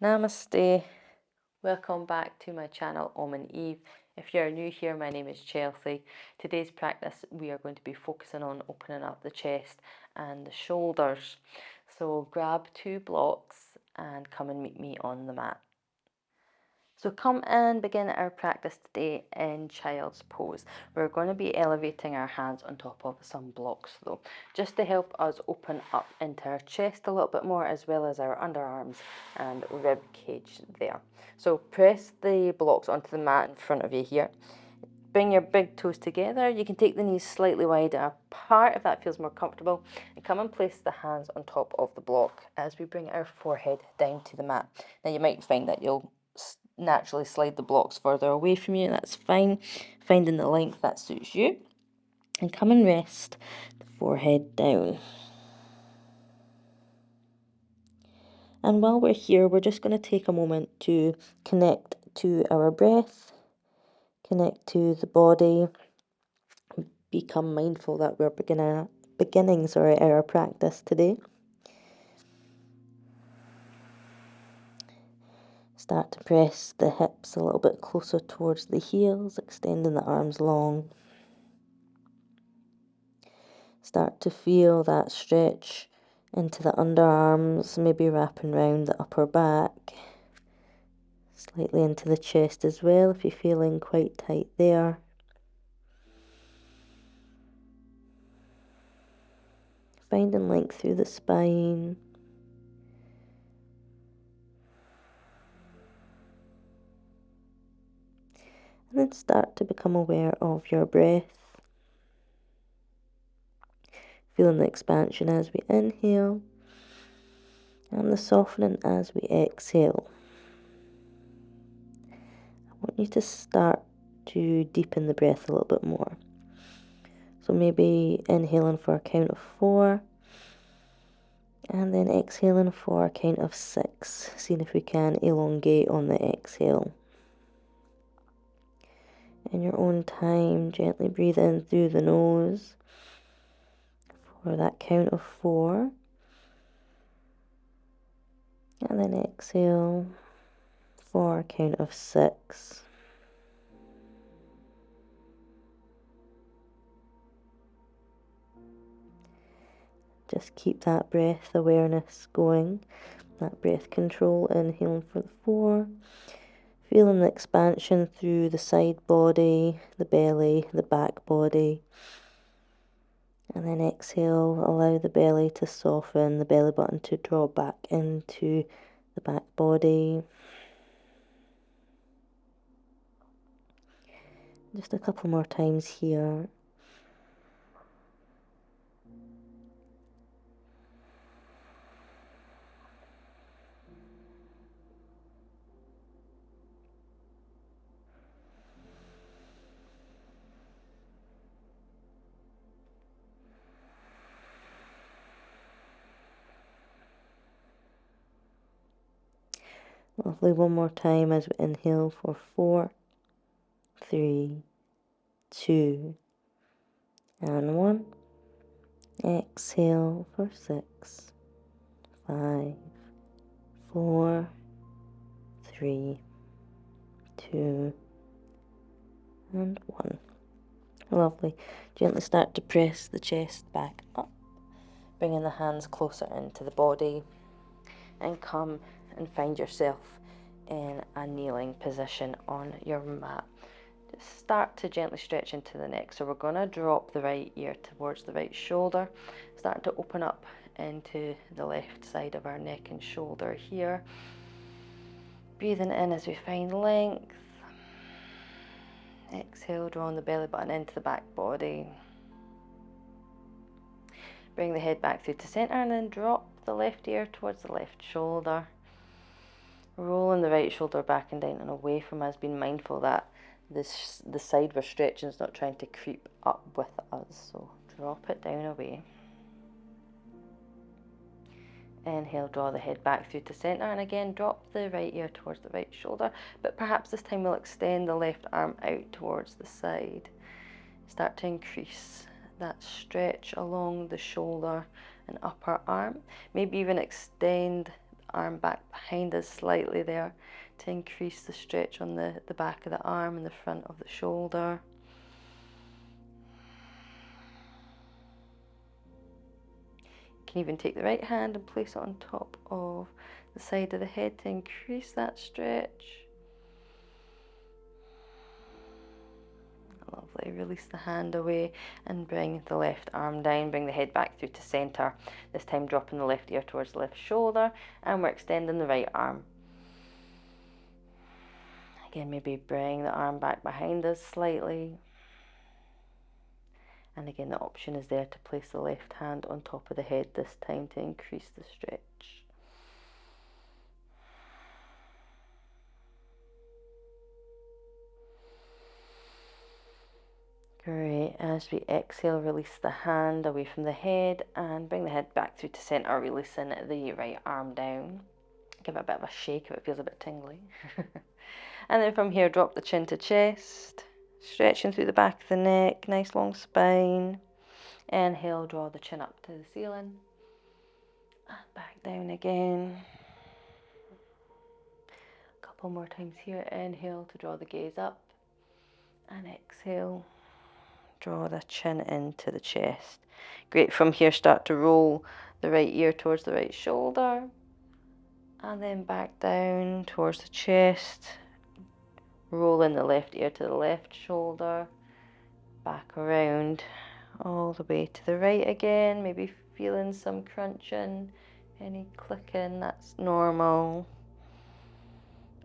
Namaste. Welcome back to my channel, Eve. If you're new here, my name is Chelsea. Today's practice, we are going to be focusing on opening up the chest and the shoulders. So grab 2 blocks and come and meet me on the mat. So come and begin our practice today in child's pose. We're going to be elevating our hands on top of some blocks though, just to help us open up into our chest a little bit more, as well as our underarms and rib cage there. So press the blocks onto the mat in front of you here. Bring your big toes together. You can take the knees slightly wider apart if that feels more comfortable. And come and place the hands on top of the block as we bring our forehead down to the mat. Now you might find that you'll naturally slide the blocks further away from you. That's fine. Finding the length that suits you. And come and rest the forehead down. And while we're here, we're just going to take a moment to connect to our breath, connect to the body, become mindful that we're beginning our practice today. Start to press the hips a little bit closer towards the heels, extending the arms long. Start to feel that stretch into the underarms, maybe wrapping around the upper back, slightly into the chest as well if you're feeling quite tight there. Finding length through the spine. And then start to become aware of your breath. Feeling the expansion as we inhale and the softening as we exhale. I want you to start to deepen the breath a little bit more. So maybe inhaling for a count of 4 and then exhaling for a count of 6. Seeing if we can elongate on the exhale. In your own time, gently breathe in through the nose for that count of 4. And then exhale for a count of 6. Just keep that breath awareness going, that breath control, inhaling for the 4. Feeling the expansion through the side body, the belly, the back body. And then exhale, allow the belly to soften, the belly button to draw back into the back body. Just a couple more times here. Lovely, one more time as we inhale for 4, 3, 2, and 1. Exhale for 6, 5, 4, 3, 2, and 1. Lovely. Gently start to press the chest back up, bringing the hands closer into the body, and come and find yourself in a kneeling position on your mat. Just start to gently stretch into the neck. So we're going to drop the right ear towards the right shoulder, start to open up into the left side of our neck and shoulder here. Breathing in as we find length. Exhale, drawing the belly button into the back body. Bring the head back through to center and then drop the left ear towards the left shoulder. Rolling the right shoulder back and down and away from us, being mindful that the side we're stretching is not trying to creep up with us. So drop it down away. Inhale, draw the head back through to center, and again drop the right ear towards the right shoulder, but perhaps this time we'll extend the left arm out towards the side. Start to increase that stretch along the shoulder and upper arm. Maybe even extend the arm back behind us slightly there to increase the stretch on the back of the arm and the front of the shoulder. You can even take the right hand and place it on top of the side of the head to increase that stretch. Lovely. Release the hand away and bring the left arm down. Bring the head back through to center. This time dropping the left ear towards the left shoulder, and we're extending the right arm. Again, maybe bring the arm back behind us slightly. And again, the option is there to place the left hand on top of the head this time to increase the stretch. Great. As we exhale, release the hand away from the head and bring the head back through to center, releasing the right arm down. Give it a bit of a shake if it feels a bit tingly. And then from here, drop the chin to chest, stretching through the back of the neck, nice long spine. Inhale, draw the chin up to the ceiling. And back down again. A couple more times here. Inhale to draw the gaze up. And exhale. Draw the chin into the chest. Great. From here, start to roll the right ear towards the right shoulder. And then back down towards the chest. Rolling the left ear to the left shoulder. Back around all the way to the right again. Maybe feeling some crunching, any clicking, that's normal.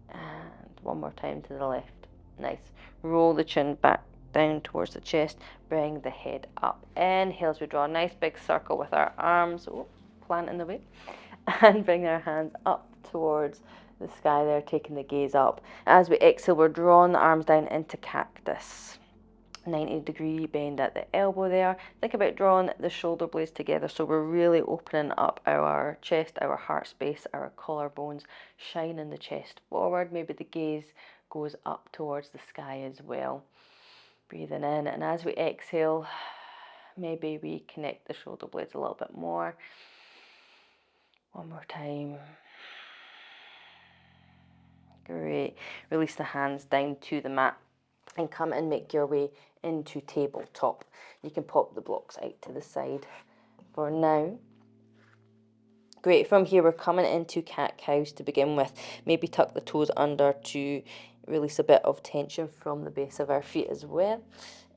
And one more time to the left. Nice. Roll the chin back down towards the chest, bring the head up. Inhale as we draw a nice big circle with our arms, plant in the way, and bring our hands up towards the sky there, taking the gaze up. As we exhale, we're drawing the arms down into cactus. 90-degree bend at the elbow there. Think about drawing the shoulder blades together, so we're really opening up our chest, our heart space, our collarbones, shining the chest forward. Maybe the gaze goes up towards the sky as well. Breathing in, and as we exhale, maybe we connect the shoulder blades a little bit more. One more time. Great. Release the hands down to the mat and come and make your way into tabletop. You can pop the blocks out to the side for now. Great. From here, we're coming into cat-cows to begin with. Maybe tuck the toes under to release a bit of tension from the base of our feet as well.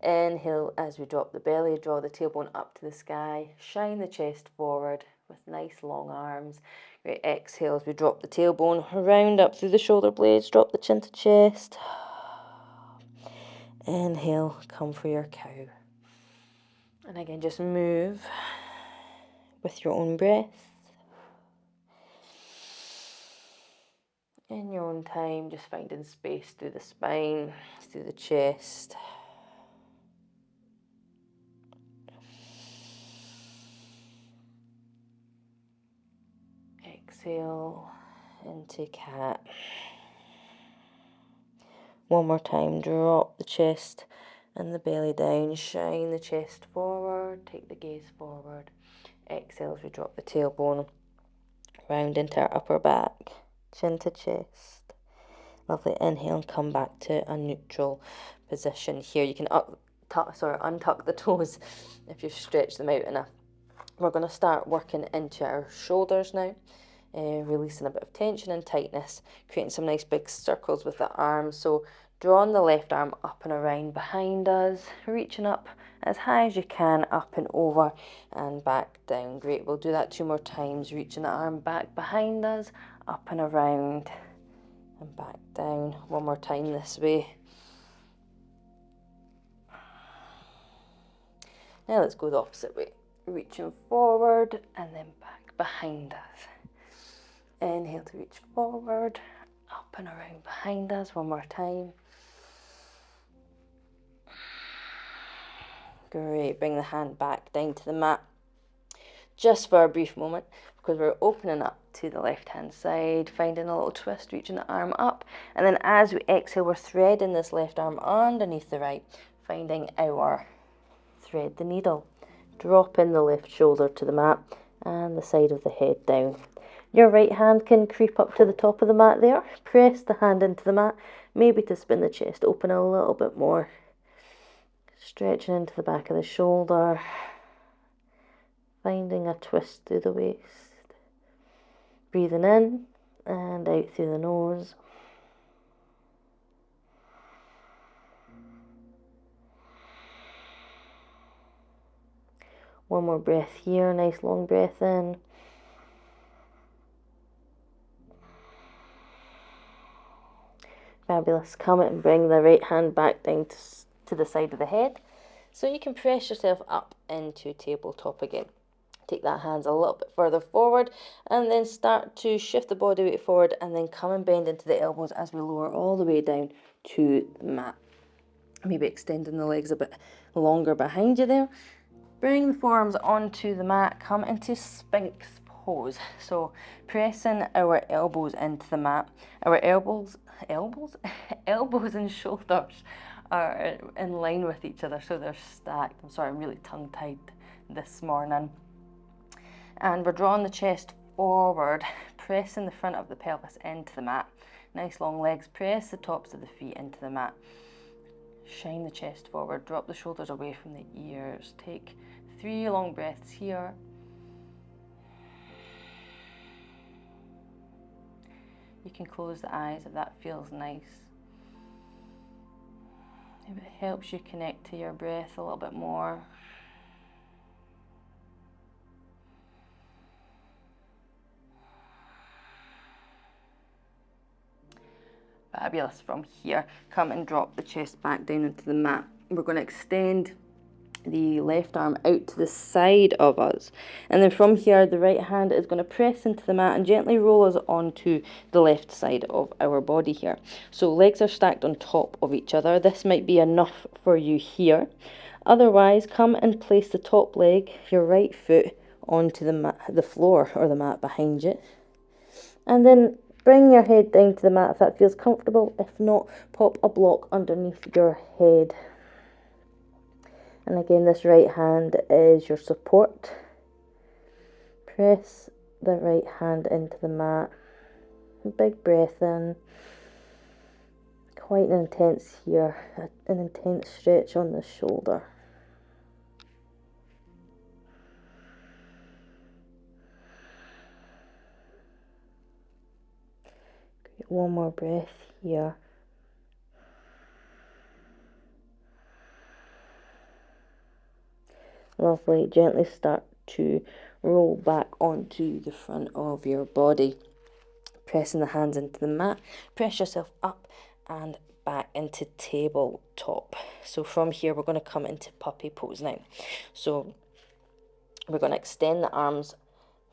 Inhale as we drop the belly, draw the tailbone up to the sky, shine the chest forward with nice long arms. Great. Exhale as we drop the tailbone, round up through the shoulder blades, drop the chin to chest. Inhale, come for your cow. And again, just move with your own breath. In your own time, just finding space through the spine, through the chest. Exhale into cat. One more time, drop the chest and the belly down, shine the chest forward, take the gaze forward. Exhale as we drop the tailbone, round into our upper back. Chin to chest. Lovely. Inhale and come back to a neutral position here. You can untuck the toes if you've stretched them out enough. We're going to start working into our shoulders now, releasing a bit of tension and tightness, creating some nice big circles with the arms. So drawing the left arm up and around behind us, reaching up as high as you can, up and over and back down. Great. We'll do that 2 more times, reaching the arm back behind us, up and around and back down. One more time this way. Now let's go the opposite way. Reaching forward and then back behind us. Inhale to reach forward, up and around behind us. One more time. Great. Bring the hand back down to the mat just for a brief moment, because we're opening up to the left hand side, finding a little twist, reaching the arm up, and then as we exhale, we're threading this left arm underneath the right, finding our thread the needle, dropping the left shoulder to the mat and the side of the head down. Your right hand can creep up to the top of the mat there. Press the hand into the mat, maybe to spin the chest open a little bit more. Stretching into the back of the shoulder. Finding a twist through the waist. Breathing in and out through the nose. One more breath here, nice long breath in. Fabulous. Come and bring the right hand back down to the side of the head. So you can press yourself up into tabletop again. Take that hands a little bit further forward and then start to shift the body weight forward and then come and bend into the elbows as we lower all the way down to the mat. Maybe extending the legs a bit longer behind you there. Bring the forearms onto the mat, come into Sphinx pose. So pressing our elbows into the mat. Our elbows and shoulders are in line with each other, so they're stacked. I'm sorry, I'm really tongue-tied this morning. And we're drawing the chest forward, pressing the front of the pelvis into the mat. Nice long legs, press the tops of the feet into the mat. Shine the chest forward, drop the shoulders away from the ears. Take 3 long breaths here. You can close the eyes if that feels nice. If it helps you connect to your breath a little bit more. Fabulous. From here, come and drop the chest back down into the mat. We're going to extend the left arm out to the side of us, and then from here the right hand is going to press into the mat and gently roll us onto the left side of our body here. So legs are stacked on top of each other. This might be enough for you here. Otherwise, come and place the top leg, your right foot, onto the mat, the floor or the mat behind you, and then bring your head down to the mat if that feels comfortable. If not, pop a block underneath your head. And again, this right hand is your support. Press the right hand into the mat. Big breath in. Quite intense here, an intense stretch on the shoulder. Great. One more breath here. Lovely. Gently start to roll back onto the front of your body. Pressing the hands into the mat. Press yourself up and back into tabletop. So from here, we're going to come into puppy pose now. So we're going to extend the arms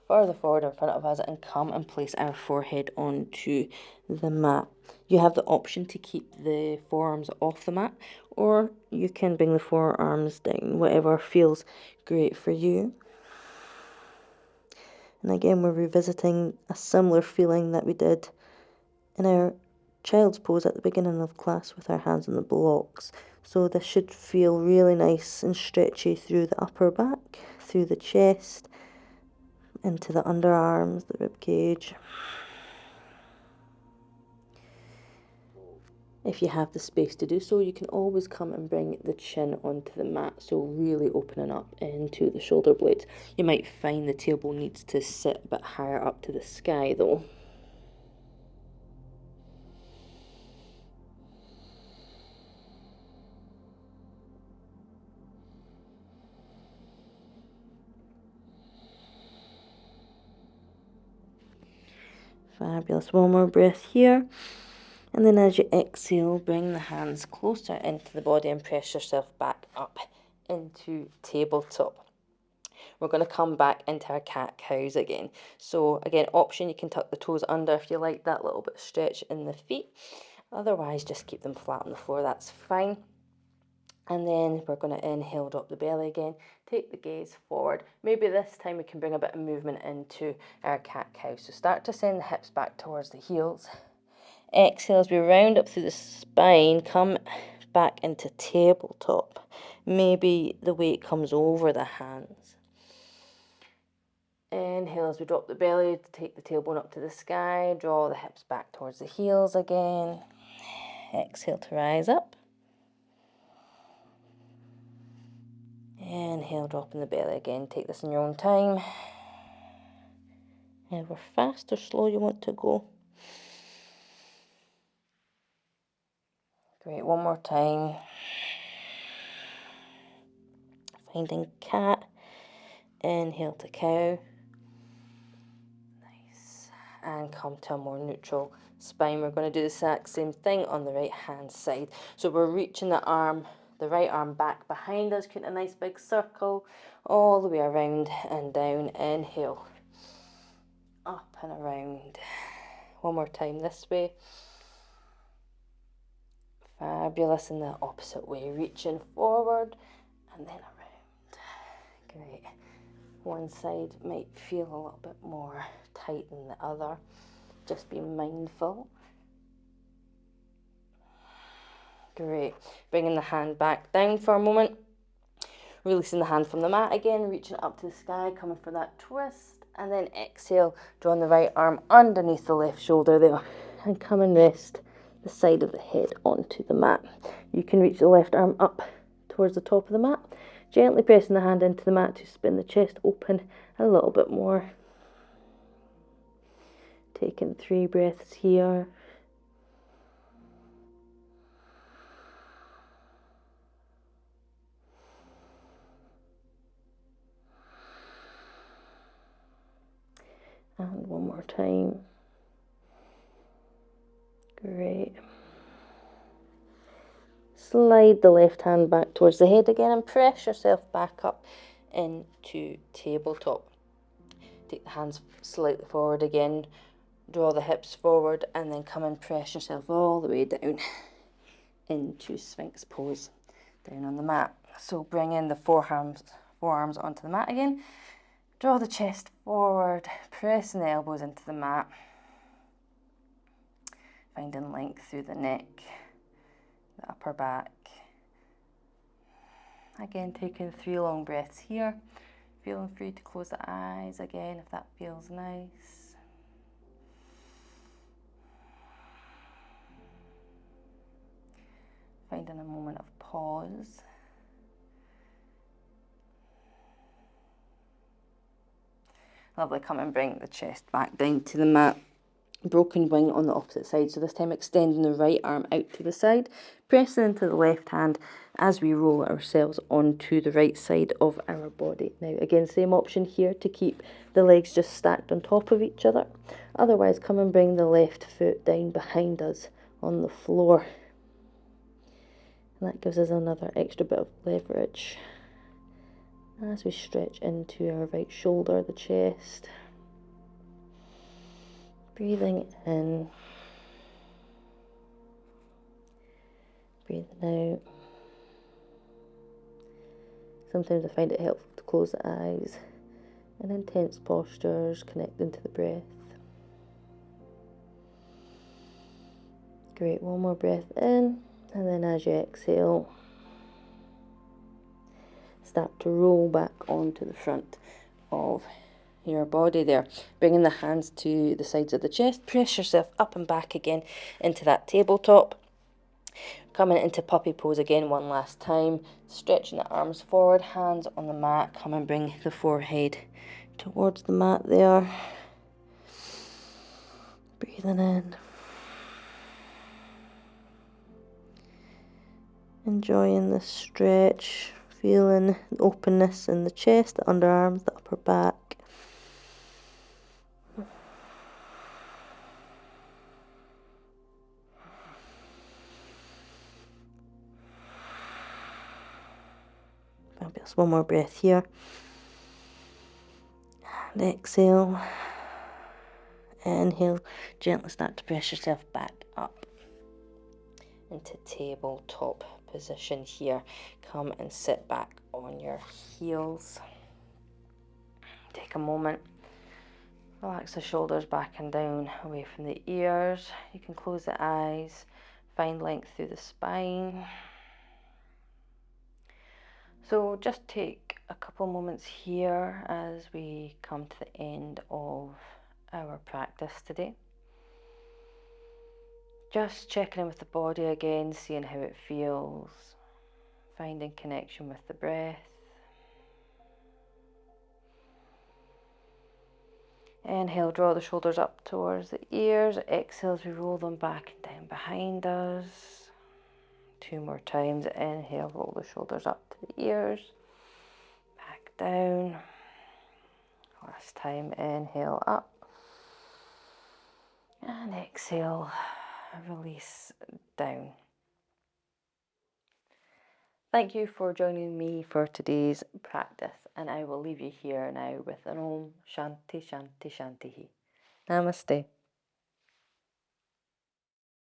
further forward in front of us and come and place our forehead onto the mat. You have the option to keep the forearms off the mat, or you can bring the forearms down, whatever feels great for you. And again, we're revisiting a similar feeling that we did in our child's pose at the beginning of class with our hands on the blocks. So this should feel really nice and stretchy through the upper back, through the chest, into the underarms, the rib cage. If you have the space to do so, you can always come and bring the chin onto the mat, so really opening up into the shoulder blades. You might find the tailbone needs to sit a bit higher up to the sky though. Fabulous. One more breath here. And then as you exhale, bring the hands closer into the body and press yourself back up into tabletop. We're going to come back into our cat-cows again. So again, option, you can tuck the toes under if you like that little bit of stretch in the feet. Otherwise, just keep them flat on the floor, that's fine. And then we're going to inhale, drop the belly again, take the gaze forward. Maybe this time we can bring a bit of movement into our cat-cow. So start to send the hips back towards the heels. Exhale as we round up through the spine, come back into tabletop. Maybe the weight comes over the hands. Inhale as we drop the belly to take the tailbone up to the sky. Draw the hips back towards the heels again. Exhale to rise up. Inhale, dropping the belly again. Take this in your own time. However fast or slow you want to go. Great, one more time. Finding cat. Inhale to cow. Nice. And come to a more neutral spine. We're going to do the exact same thing on the right hand side. So we're reaching the right arm back behind us, creating a nice big circle all the way around and down. Inhale. Up and around. One more time this way. Fabulous. In the opposite way, reaching forward and then around. Great. One side might feel a little bit more tight than the other. Just be mindful. Great. Bringing the hand back down for a moment. Releasing the hand from the mat again, reaching it up to the sky, coming for that twist. And then exhale, drawing the right arm underneath the left shoulder there. And come and rest the side of the head onto the mat. You can reach the left arm up towards the top of the mat. Gently pressing the hand into the mat to spin the chest open a little bit more. Taking 3 breaths here. And one more time. Great. Slide the left hand back towards the head again and press yourself back up into tabletop. Take the hands slightly forward again. Draw the hips forward and then come and press yourself all the way down into Sphinx pose down on the mat. So bring in the forearms onto the mat again. Draw the chest forward, pressing the elbows into the mat. Finding length through the neck, the upper back. Again, taking 3 long breaths here. Feeling free to close the eyes again if that feels nice. Finding a moment of pause. Lovely, come and bring the chest back down to the mat. Broken wing on the opposite side. So this time extending the right arm out to the side, pressing into the left hand as we roll ourselves onto the right side of our body. Now again, same option here to keep the legs just stacked on top of each other. Otherwise, come and bring the left foot down behind us on the floor. And that gives us another extra bit of leverage as we stretch into our right shoulder, the chest. Breathing in, breathing out. Sometimes I find it helpful to close the eyes in intense postures, connecting to the breath. Great, one more breath in, and then as you exhale, start to roll back onto the front of your body there. Bringing the hands to the sides of the chest, press yourself up and back again into that tabletop. Coming into puppy pose again one last time, stretching the arms forward, hands on the mat. Come and bring the forehead towards the mat there. Breathing in. Enjoying the stretch, feeling the openness in the chest, the underarms, the upper back. Fabulous. One more breath here. And exhale. Inhale. Gently start to press yourself back up into tabletop position here. Come and sit back on your heels. Take a moment. Relax the shoulders back and down away from the ears. You can close the eyes. Find length through the spine. So just take a couple moments here as we come to the end of our practice today. Just checking in with the body again, seeing how it feels, finding connection with the breath. Inhale, draw the shoulders up towards the ears. Exhale as we roll them back and down behind us. 2 more times. Inhale, roll the shoulders up to the ears. Back down. Last time, inhale up. And exhale, release down. Thank you for joining me for today's practice, and I will leave you here now with an Om Shanti Shanti Shanti. Namaste.